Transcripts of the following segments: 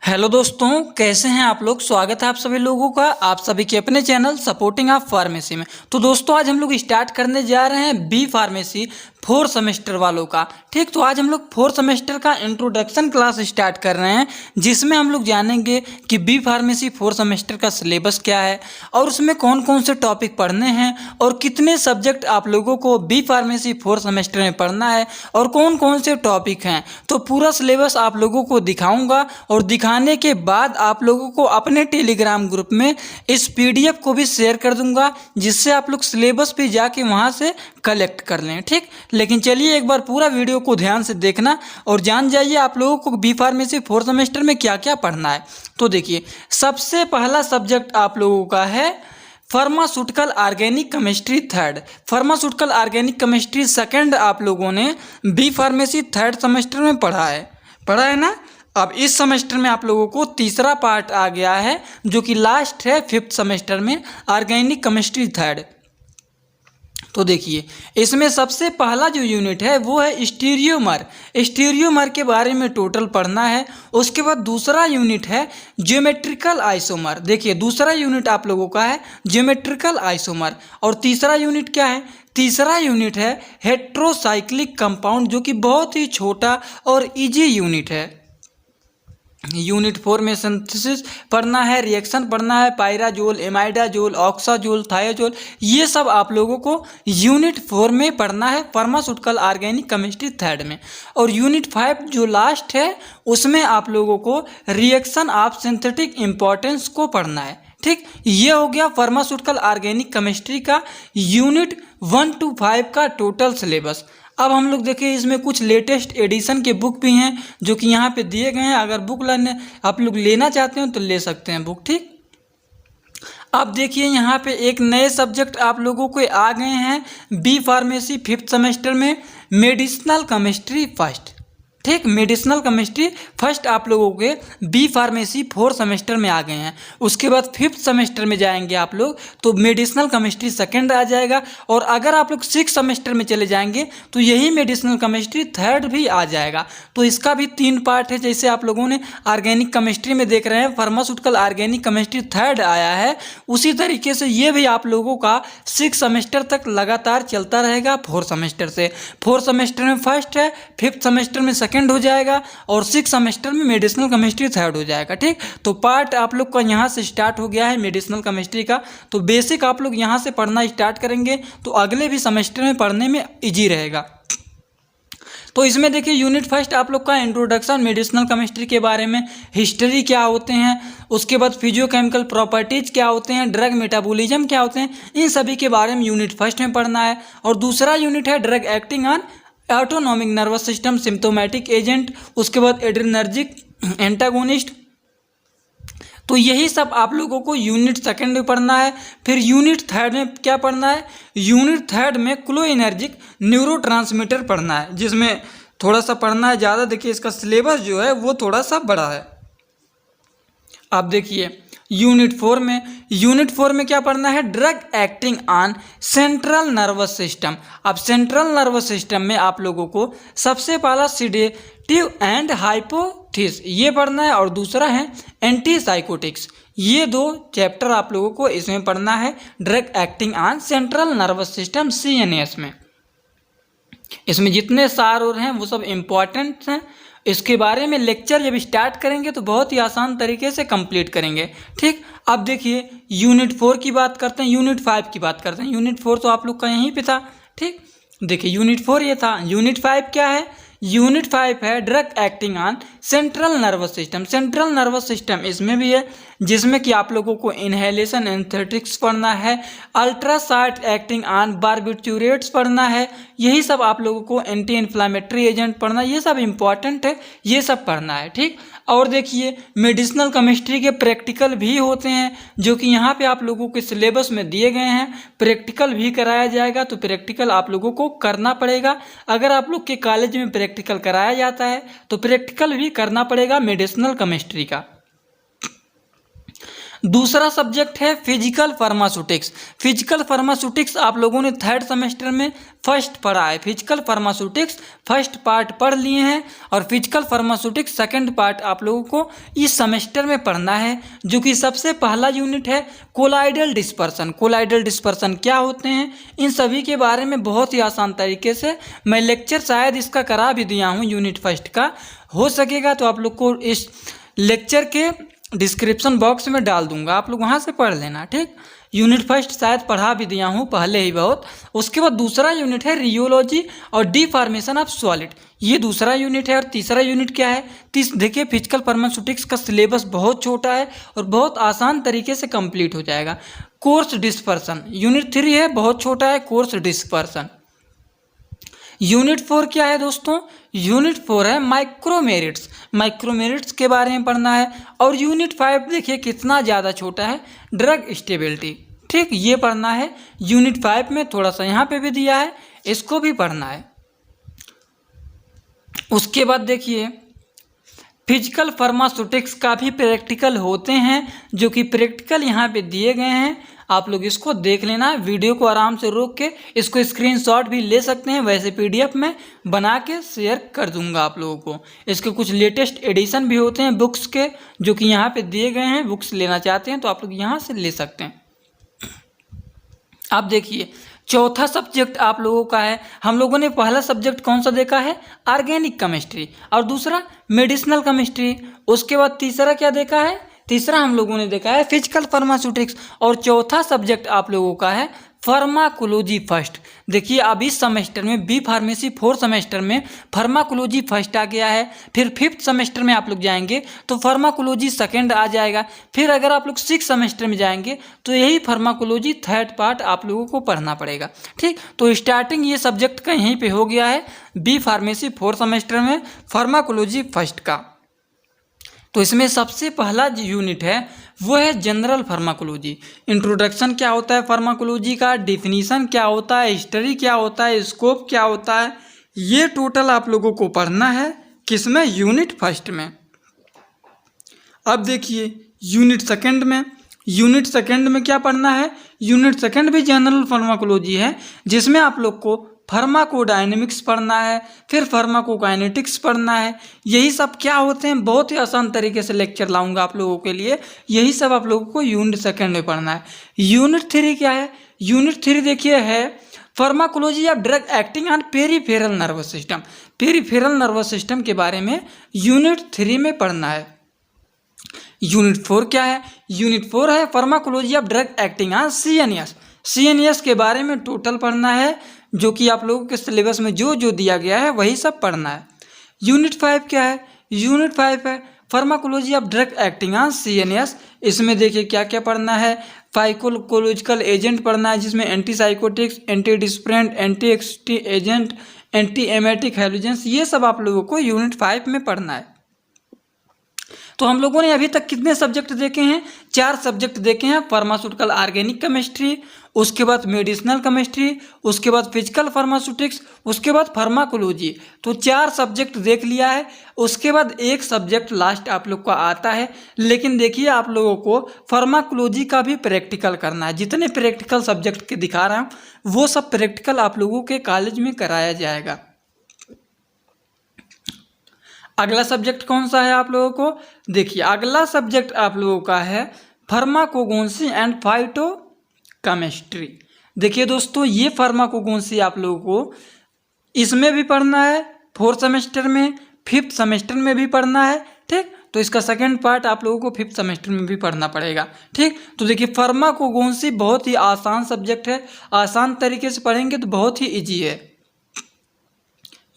Hello दोस्तों, कैसे हैं आप लोग। स्वागत है आप सभी लोगों का आप सभी के अपने चैनल सपोर्टिंग ऑफ फार्मेसी में। तो दोस्तों आज हम लोग स्टार्ट करने जा रहे हैं बी फार्मेसी 4 सेमेस्टर वालों का। ठीक, तो आज हम लोग 4 सेमेस्टर का इंट्रोडक्शन क्लास स्टार्ट कर रहे हैं, जिसमें हम लोग जानेंगे कि बी फार्मेसी 4 सेमेस्टर का सिलेबस क्या है और उसमें कौन कौन से टॉपिक पढ़ने हैं और कितने सब्जेक्ट आप लोगों को बी फार्मेसी 4 सेमेस्टर में पढ़ना है और कौन कौन से टॉपिक हैं। तो पूरा सिलेबस आप लोगों को दिखाऊंगा और दिखाने के बाद आप लोगों को अपने टेलीग्राम ग्रुप में इस पीडीएफ को भी शेयर कर दूंगा, जिससे आप लोग सिलेबस पे जाके वहां से कलेक्ट कर लें। ठीक, लेकिन चलिए एक बार पूरा वीडियो को ध्यान से देखना और जान जाइए आप लोगों को बी फार्मेसी 4 सेमेस्टर में क्या क्या पढ़ना है। तो देखिए, सबसे पहला सब्जेक्ट आप लोगों का है pharmaceutical organic chemistry third, pharmaceutical organic chemistry second आप लोगों ने बी फार्मेसी 3rd सेमेस्टर में पढ़ा है ना। अब इस सेमेस्टर में आप लोगों को तीसरा पार्ट आ गया है, जो कि लास्ट है 5th सेमेस्टर में, ऑर्गेनिक केमिस्ट्री थर्ड। तो देखिए, इसमें सबसे पहला जो यूनिट है वो है स्टीरियोमर के बारे में टोटल पढ़ना है। उसके बाद दूसरा यूनिट है ज्योमेट्रिकल आइसोमर। देखिए, दूसरा यूनिट आप लोगों का है ज्योमेट्रिकल आइसोमर। और तीसरा यूनिट क्या है? तीसरा यूनिट है हेट्रोसाइक्लिक कंपाउंड, जो कि बहुत ही छोटा और इजी यूनिट है। यूनिट 4 में सिंथेसिस पढ़ना है, रिएक्शन पढ़ना है, पायराजोल, एमाइडाजोल, ऑक्साजोल, थायोजोल, ये सब आप लोगों को यूनिट 4 में पढ़ना है फार्मास्यूटिकल ऑर्गेनिक केमिस्ट्री थर्ड में। और यूनिट 5 जो लास्ट है, उसमें आप लोगों को रिएक्शन ऑफ सिंथेटिक इम्पोर्टेंस को पढ़ना है। ठीक, ये हो गया फार्मास्यूटिकल ऑर्गेनिक केमिस्ट्री का यूनिट 1 to 5 का टोटल सिलेबस। अब हम लोग देखिए, इसमें कुछ लेटेस्ट एडिशन के बुक भी हैं जो कि यहाँ पे दिए गए हैं। अगर बुक लेने आप लोग लेना चाहते हो तो ले सकते हैं बुक। ठीक, अब देखिए यहाँ पे एक नए सब्जेक्ट आप लोगों को आ गए हैं बी फार्मेसी 5th सेमेस्टर में, मेडिसिनल केमिस्ट्री फर्स्ट। ठीक, मेडिसिनल केमिस्ट्री फर्स्ट आप लोगों के बी फार्मेसी 4 सेमेस्टर में आ गए हैं। उसके बाद 5th सेमेस्टर में जाएंगे आप लोग तो मेडिसिनल केमिस्ट्री सेकंड आ जाएगा। और अगर आप लोग 6th सेमेस्टर में चले जाएंगे तो यही मेडिसिनल केमिस्ट्री थर्ड भी आ जाएगा। तो इसका भी 3 पार्ट है। जैसे आप लोगों ने ऑर्गेनिक केमिस्ट्री में देख रहे हैं फार्मास्यूटिकल ऑर्गेनिक केमिस्ट्री थर्ड आया है, उसी तरीके से ये भी आप लोगों का 6 सेमेस्टर तक लगातार चलता रहेगा। 4 सेमेस्टर से 4 सेमेस्टर में फर्स्ट है, 5th सेमेस्टर में सेकंड हो जाएगा और 6 सेमेस्टर में मेडिसिनल केमिस्ट्री थर्ड हो जाएगा। ठीक, तो पार्ट आप लोग का यहाँ से स्टार्ट हो गया है मेडिसिनल केमिस्ट्री का। तो बेसिक आप लोग यहाँ से पढ़ना स्टार्ट करेंगे तो अगले भी सेमेस्टर में पढ़ने में इजी रहेगा। तो इसमें देखिए, यूनिट फर्स्ट आप लोग का इंट्रोडक्शन मेडिसिनल केमिस्ट्री के बारे में, हिस्ट्री क्या होते हैं, उसके बाद फिजियोकेमिकल प्रॉपर्टीज क्या होते हैं, ड्रग मेटाबॉलिज्म क्या होते हैं, इन सभी के बारे में यूनिट फर्स्ट में पढ़ना है। और दूसरा यूनिट है drug acting on autonomic nervous system, symptomatic agent, उसके बाद एड्रेनर्जिक एंटागोनिस्ट। तो यही सब आप लोगों को यूनिट सेकंड में पढ़ना है। फिर यूनिट थर्ड में क्या पढ़ना है? यूनिट थर्ड में क्लोइनर्जिक न्यूरोट्रांसमीटर पढ़ना है, जिसमें थोड़ा सा पढ़ना है ज़्यादा। देखिए, इसका सिलेबस जो है वो थोड़ा सा बड़ा है। आप देखिए, यूनिट 4 में क्या पढ़ना है? Drug acting on central nervous system. अब सेंट्रल नर्वस सिस्टम में आप लोगों को सबसे पहला सिडेटिव एंड हाइपोथिस ये पढ़ना है और दूसरा है एंटीसाइकोटिक्स। ये 2 चैप्टर आप लोगों को इसमें पढ़ना है drug acting on central nervous system CNS में। इसमें जितने सार और हैं वो सब इम्पॉर्टेंट हैं। इसके बारे में लेक्चर जब स्टार्ट करेंगे तो बहुत ही आसान तरीके से कंप्लीट करेंगे। ठीक, अब देखिए यूनिट 4 की बात करते हैं, यूनिट 5 की बात करते हैं। यूनिट 4 तो आप लोग का यहीं पे था। ठीक, देखिए यूनिट 4 ये था। यूनिट 5 क्या है? यूनिट 5 है drug acting on central nervous system. Central nervous system इसमें भी है, जिसमें कि आप लोगों को इनहेलेशन एनेस्थेटिक्स पढ़ना है, अल्ट्रासाउंड एक्टिंग ऑन बार्बिट्यूरेट्स पढ़ना है, यही सब आप लोगों को एंटी इन्फ्लामेटरी एजेंट पढ़ना, ये सब इंपॉर्टेंट है, ये सब पढ़ना है। ठीक, और देखिए मेडिसिनल केमिस्ट्री के प्रैक्टिकल भी होते हैं, जो कि यहाँ पे आप लोगों के सिलेबस में दिए गए हैं। प्रैक्टिकल भी कराया जाएगा, तो प्रैक्टिकल आप लोगों को करना पड़ेगा। अगर आप लोग के कॉलेज में प्रैक्टिकल कराया जाता है तो प्रैक्टिकल भी करना पड़ेगा मेडिसिनल केमिस्ट्री का। दूसरा सब्जेक्ट है फिजिकल फार्मास्यूटिक्स। फिजिकल फार्मास्यूटिक्स आप लोगों ने थर्ड सेमेस्टर में फर्स्ट पढ़ा है। फिजिकल फार्मास्यूटिक्स फर्स्ट पार्ट पढ़ लिए हैं और फिजिकल फार्मास्यूटिक्स सेकंड पार्ट आप लोगों को इस सेमेस्टर में पढ़ना है, जो कि सबसे पहला यूनिट है कोलाइडल डिस्पर्सन। कोलाइडल डिस्पर्सन क्या होते हैं, इन सभी के बारे में बहुत ही आसान तरीके से मैं लेक्चर शायद इसका करा भी दिया हूँ यूनिट फर्स्ट का। हो सकेगा तो आप लोग को इस लेक्चर के डिस्क्रिप्शन बॉक्स में डाल दूंगा, आप लोग वहाँ से पढ़ लेना। ठीक, यूनिट फर्स्ट शायद पढ़ा भी दिया हूँ पहले ही बहुत। उसके बाद दूसरा यूनिट है रियोलॉजी और डिफॉर्मेशन ऑफ सॉलिड, ये दूसरा यूनिट है। और तीसरा यूनिट क्या है, देखिए फिजिकल फार्मास्यूटिक्स का सिलेबस बहुत छोटा है और बहुत आसान तरीके से कंप्लीट हो जाएगा। कोर्स डिस्पर्सन यूनिट 3 है, बहुत छोटा है कोर्स डिस्पर्सन। यूनिट 4 क्या है दोस्तों, यूनिट 4 है माइक्रोमेरिट्स। माइक्रोमेरिट्स के बारे में पढ़ना है। और यूनिट 5 देखिए कितना ज़्यादा छोटा है, ड्रग स्टेबिलिटी। ठीक, ये पढ़ना है यूनिट 5 में, थोड़ा सा यहाँ पे भी दिया है, इसको भी पढ़ना है। उसके बाद देखिए फिजिकल फार्मास्यूटिक्स का भी प्रैक्टिकल होते हैं, जो कि प्रैक्टिकल यहाँ पे दिए गए हैं, आप लोग इसको देख लेना। वीडियो को आराम से रोक के इसको स्क्रीनशॉट भी ले सकते हैं, वैसे पीडीएफ में बना के शेयर कर दूंगा आप लोगों को। इसके कुछ लेटेस्ट एडिशन भी होते हैं बुक्स के, जो कि यहाँ पे दिए गए हैं। बुक्स लेना चाहते हैं तो आप लोग यहाँ से ले सकते हैं। आप देखिए चौथा सब्जेक्ट आप लोगों का है, हम लोगों ने पहला सब्जेक्ट कौन सा देखा है, ऑर्गेनिक केमिस्ट्री, और दूसरा मेडिसिनल केमिस्ट्री। उसके बाद तीसरा क्या देखा है, तीसरा हम लोगों ने देखा है फिजिकल फार्मास्यूटिक्स। और चौथा सब्जेक्ट आप लोगों का है फार्माकोलॉजी फर्स्ट। देखिए अब इस सेमेस्टर में बी फार्मेसी 4 सेमेस्टर में फार्माकोलॉजी फर्स्ट आ गया है। फिर 5th सेमेस्टर में आप लोग जाएंगे तो फार्माकोलॉजी सेकंड आ जाएगा। फिर अगर आप लोग 6th सेमेस्टर में जाएंगे तो यही फार्माकोलॉजी थर्ड पार्ट आप लोगों को पढ़ना पड़ेगा। ठीक, तो स्टार्टिंग ये सब्जेक्ट का यहीं पे हो गया है बी फार्मेसी 4 सेमेस्टर में फार्माकोलॉजी फर्स्ट का। तो इसमें सबसे पहला जो यूनिट है वो है जनरल फार्माकोलॉजी। इंट्रोडक्शन क्या होता है फार्माकोलॉजी का, डिफिनीशन क्या होता है, हिस्ट्री क्या होता है, स्कोप क्या होता है, ये टोटल आप लोगों को पढ़ना है किसमें, यूनिट फर्स्ट में। अब देखिए यूनिट सेकंड में, यूनिट सेकंड में क्या पढ़ना है, यूनिट सेकंड भी जनरल फार्माकोलॉजी है, जिसमें आप लोग को फार्माकोडायनेमिक्स पढ़ना है, फिर फार्माकोकाइनेटिक्स पढ़ना है। यही सब क्या होते हैं, बहुत ही आसान तरीके से लेक्चर लाऊंगा आप लोगों के लिए। यही सब आप लोगों को यूनिट सेकंड में पढ़ना है। यूनिट 3 क्या है, यूनिट 3 देखिए है pharmacology of drug acting on peripheral nervous system. Peripheral nervous system के बारे में यूनिट 3 में पढ़ना है। यूनिट 4 क्या है, यूनिट 4 है pharmacology of drug acting on CNS. CNS के बारे में टोटल पढ़ना है, जो कि आप लोगों के सिलेबस में जो जो दिया गया है वही सब पढ़ना है। यूनिट 5 क्या है, यूनिट 5 है pharmacology of drug acting on CNS. इसमें देखिए क्या क्या पढ़ना है, फार्माकोलॉजिकल एजेंट पढ़ना है, जिसमें antipsychotics, antidepressant, anti anxiety agent, anti emetic hallucinogens, ये सब आप लोगों को यूनिट 5 में पढ़ना है। तो हम लोगों ने अभी तक कितने सब्जेक्ट देखे हैं, 4 सब्जेक्ट देखे हैं। फार्मास्यूटिकल ऑर्गेनिक केमिस्ट्री, उसके बाद मेडिसिनल केमिस्ट्री, उसके बाद फिजिकल फार्मास्यूटिक्स, उसके बाद फार्माकोलॉजी। तो 4 सब्जेक्ट देख लिया है। उसके बाद एक सब्जेक्ट लास्ट आप लोग का आता है, लेकिन देखिए आप लोगों को फार्माकोलॉजी का भी प्रैक्टिकल करना है। जितने प्रैक्टिकल सब्जेक्ट के दिखा रहा हूँ वो सब प्रैक्टिकल आप लोगों के कॉलेज में कराया जाएगा। अगला सब्जेक्ट कौन सा है आप लोगों को, देखिए अगला सब्जेक्ट आप लोगों का है फार्माकोगोनसी एंड फाइटो केमिस्ट्री। देखिए दोस्तों ये फार्माकोगोनसी आप लोगों को इसमें भी पढ़ना है, 4th सेमेस्टर में, 5th सेमेस्टर में भी पढ़ना है। ठीक, तो इसका सेकंड पार्ट आप लोगों को 5th सेमेस्टर में भी पढ़ना पड़ेगा। ठीक, तो देखिए फार्माकोगोनसी बहुत ही आसान सब्जेक्ट है, आसान तरीके से पढ़ेंगे तो बहुत ही ईजी है।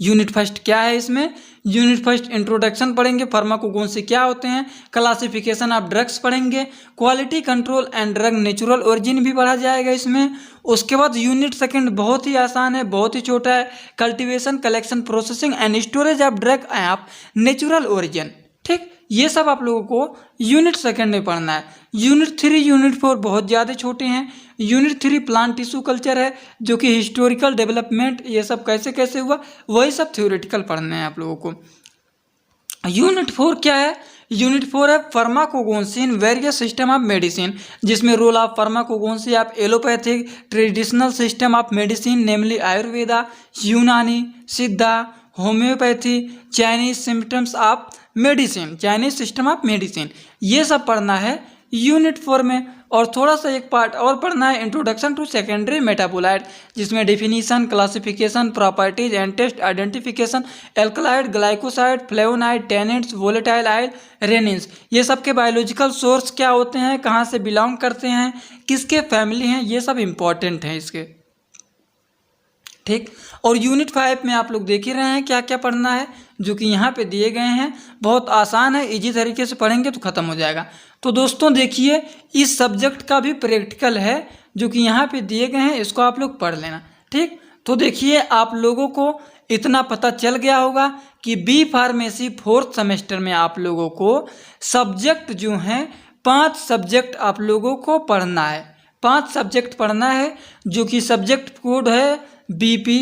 यूनिट फर्स्ट क्या है, इसमें यूनिट फर्स्ट इंट्रोडक्शन पढ़ेंगे, फार्माकोगोनसी क्या होते हैं, क्लासिफिकेशन ऑफ ड्रग्स पढ़ेंगे, quality control and drug natural origin भी पढ़ा जाएगा इसमें। उसके बाद यूनिट सेकंड बहुत ही आसान है, बहुत ही छोटा है, cultivation, collection, processing and storage of drug of natural origin. ठीक, ये सब आप लोगों को यूनिट सेकंड में पढ़ना है। यूनिट 3, यूनिट 4 बहुत ज़्यादा छोटे हैं। यूनिट 3 प्लांट टिश्यू कल्चर है, जो कि हिस्टोरिकल डेवलपमेंट ये सब कैसे कैसे हुआ वही सब थ्योरेटिकल पढ़ने हैं आप लोगों को। यूनिट 4 क्या है, यूनिट 4 है pharmacognosy in various system of medicine, जिसमें role of pharmacognosy of allopathic traditional system of medicine namely Ayurveda, Unani, Siddha, homeopathy, Chinese systems of medicine, Chinese system of medicine, ये सब पढ़ना है यूनिट 4 में। और थोड़ा सा एक पार्ट और पढ़ना है इंट्रोडक्शन टू सेकेंडरी मेटाबोलाइट, जिसमें definition, classification, properties and test identification, alkaloid, glycoside, flavonoid, tannins, volatile oil, resins, ये सब के बायोलॉजिकल सोर्स क्या होते हैं, कहाँ से बिलोंग करते हैं, किसके फैमिली हैं, ये सब इंपॉर्टेंट हैं इसके, ठीक। और यूनिट 5 में आप लोग देख ही रहे हैं क्या क्या पढ़ना है, जो कि यहाँ पे दिए गए हैं, बहुत आसान है, इजी तरीके से पढ़ेंगे तो ख़त्म हो जाएगा। तो दोस्तों देखिए, इस सब्जेक्ट का भी प्रैक्टिकल है जो कि यहाँ पे दिए गए हैं, इसको आप लोग पढ़ लेना, ठीक। तो देखिए, आप लोगों को इतना पता चल गया होगा कि बी फार्मेसी 4th सेमेस्टर में आप लोगों को सब्जेक्ट जो हैं 5 सब्जेक्ट आप लोगों को पढ़ना है, 5 सब्जेक्ट पढ़ना है, जो कि सब्जेक्ट कोड है BP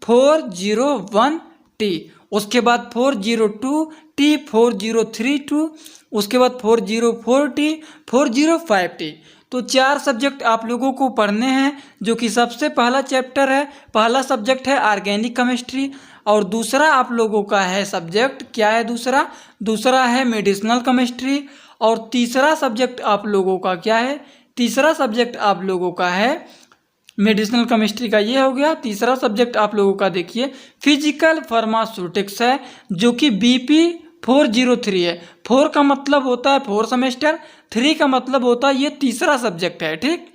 401T, उसके बाद 402T, 4032, उसके बाद 404T, 405T। तो 4 सब्जेक्ट आप लोगों को पढ़ने हैं, जो कि सबसे पहला चैप्टर है, पहला सब्जेक्ट है ऑर्गेनिक केमिस्ट्री, और दूसरा आप लोगों का है सब्जेक्ट क्या है, दूसरा है मेडिसिनल केमिस्ट्री, और तीसरा सब्जेक्ट आप लोगों का क्या है, तीसरा सब्जेक्ट आप लोगों का है मेडिसिनल केमिस्ट्री का, ये हो गया। तीसरा सब्जेक्ट आप लोगों का देखिए फिजिकल फार्मास्यूटिक्स है, जो कि BP 403 है। 4 का मतलब होता है 4 सेमेस्टर, 3 का मतलब होता है ये तीसरा सब्जेक्ट है, ठीक।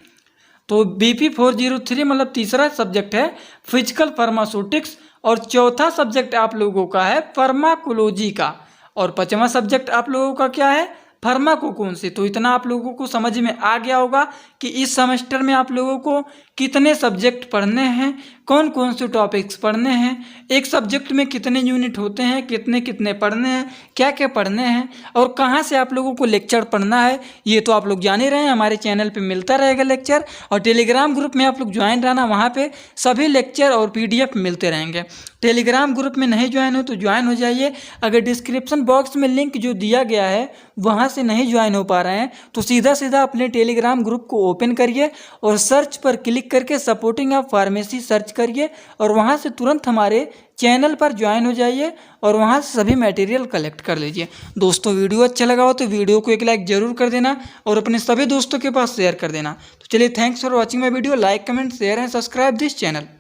तो BP 403 मतलब तीसरा सब्जेक्ट है फिजिकल फार्मास्यूटिक्स, और चौथा सब्जेक्ट आप लोगों का है फार्माकोलॉजी का, और 5वां सब्जेक्ट आप लोगों का क्या है, फार्माकोगोनसी। तो इतना आप लोगों को समझ में आ गया होगा कि इस सेमेस्टर में आप लोगों को कितने सब्जेक्ट पढ़ने हैं, कौन कौन से टॉपिक्स पढ़ने हैं, एक सब्जेक्ट में कितने यूनिट होते हैं, कितने कितने पढ़ने हैं, क्या क्या पढ़ने हैं, और कहाँ से आप लोगों को लेक्चर पढ़ना है, ये तो आप लोग जान ही रहे हैं। हमारे चैनल पे मिलता रहेगा लेक्चर, और टेलीग्राम ग्रुप में आप लोग ज्वाइन रहना, वहाँ पे सभी लेक्चर और PDF मिलते रहेंगे। टेलीग्राम ग्रुप में नहीं ज्वाइन हो तो ज्वाइन हो जाइए। अगर डिस्क्रिप्शन बॉक्स में लिंक जो दिया गया है वहाँ से नहीं ज्वाइन हो पा रहे हैं तो सीधा अपने टेलीग्राम ग्रुप को ओपन करिए और सर्च पर क्लिक करके सपोर्टिंग ऑफ फार्मेसी सर्च करिए, और वहाँ से तुरंत हमारे चैनल पर ज्वाइन हो जाइए और वहाँ से सभी मटेरियल कलेक्ट कर लीजिए। दोस्तों वीडियो अच्छा लगा हो तो वीडियो को एक लाइक जरूर कर देना और अपने सभी दोस्तों के पास शेयर कर देना। तो चलिए, thanks for watching my video. Like, comment, share and subscribe this channel.